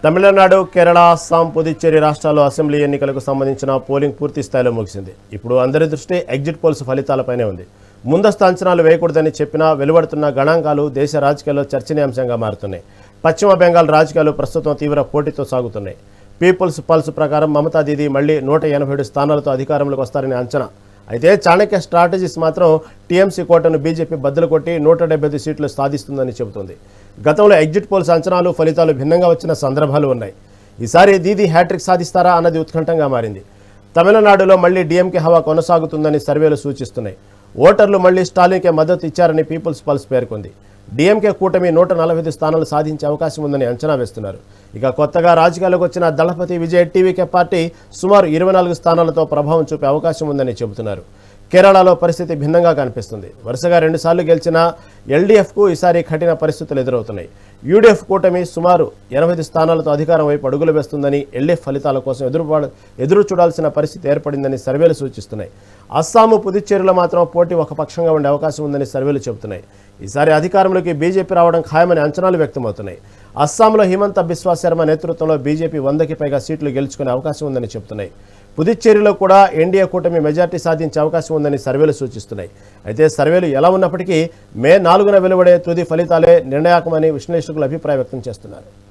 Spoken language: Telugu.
తమిళనాడు, కేరళ, అస్సాం, పుదుచ్చేరి రాష్ట్రాల్లో అసెంబ్లీ ఎన్నికలకు సంబంధించిన పోలింగ్ పూర్తి స్థాయిలో ముగిసింది. ఇప్పుడు అందరి దృష్టి ఎగ్జిట్ పోల్స్ ఫలితాలపైనే ఉంది. ముందస్తు అంచనాలు వేయకూడదని చెప్పినా వెలువడుతున్న గణాంకాలు దేశ రాజకీయాల్లో చర్చనీయాంశంగా మారుతున్నాయి. పశ్చిమ బెంగాల్ రాజకీయాలు ప్రస్తుతం తీవ్ర పోటీతో సాగుతున్నాయి. పీపుల్స్ పల్స్ ప్రకారం మమతా దీదీ మళ్లీ 187 స్థానాలతో అధికారంలోకి వస్తారని అంచనా. అయితే చాణక్య స్ట్రాటజీస్ మాత్రం టీఎంసీ కోటను బీజేపీ బద్దలు కొట్టి 175 సీట్లు సాధిస్తుందని చెబుతోంది. గతంలో ఎగ్జిట్ పోల్స్ అంచనాలు ఫలితాలు భిన్నంగా వచ్చిన సందర్భాలు ఉన్నాయి. ఈసారి దీదీ హ్యాట్రిక్ సాధిస్తారా అన్నది ఉత్కంఠంగా మారింది. తమిళనాడులో మళ్లీ డీఎంకే హవా కొనసాగుతుందని సర్వేలు సూచిస్తున్నాయి. ఓటర్లు మళ్లీ స్టాలిన్కే మద్దతు ఇచ్చారని పీపుల్స్ పల్స్ పేర్కొంది. డీఎంకే కూటమి 145 స్థానాలు సాధించే అవకాశం ఉందని అంచనా వేస్తున్నారు. ఇక కొత్తగా రాజకీయాలకు వచ్చిన దళపతి విజయ్ టీవీకే పార్టీ సుమారు 24 స్థానాలతో ప్రభావం చూపే అవకాశం ఉందని చెబుతున్నారు. కేరళలో పరిస్థితి భిన్నంగా కనిపిస్తుంది. వరుసగా 2 సార్లు గెలిచిన ఎల్డీఎఫ్కు ఈసారి కఠిన పరిస్థితులు ఎదురవుతున్నాయి. యూడీఎఫ్ కూటమి సుమారు 80 స్థానాలతో అధికారం వైపు అడుగులు వేస్తుందని, ఎల్డీఎఫ్ ఫలితాల కోసం ఎదురు చూడాల్సిన పరిస్థితి ఏర్పడిందని సర్వేలు సూచిస్తున్నాయి. అస్సాము, పుదుచ్చేరిలో మాత్రం పోటీ ఒక పక్షంగా ఉండే అవకాశం ఉందని సర్వేలు చెబుతున్నాయి. ఈసారి అధికారంలోకి బీజేపీ రావడం ఖాయమని అంచనాలు వ్యక్తమవుతున్నాయి. అస్సాంలో హిమంత బిశ్వా శర్మ నేతృత్వంలో బీజేపీ 100కి పైగా సీట్లు గెలుచుకునే అవకాశం ఉందని చెబుతున్నాయి. పుదుచ్చేరిలో కూడా ఎన్డీఏ కూటమి మెజార్టీ సాధించే అవకాశం ఉందని సర్వేలు సూచిస్తున్నాయి. అయితే సర్వేలు ఎలా ఉన్నప్పటికీ మే 4న వెలువడే తుది ఫలితాలే నిర్ణాయకమని విశ్లేషకులు అభిప్రాయం వ్యక్తం చేస్తున్నారు.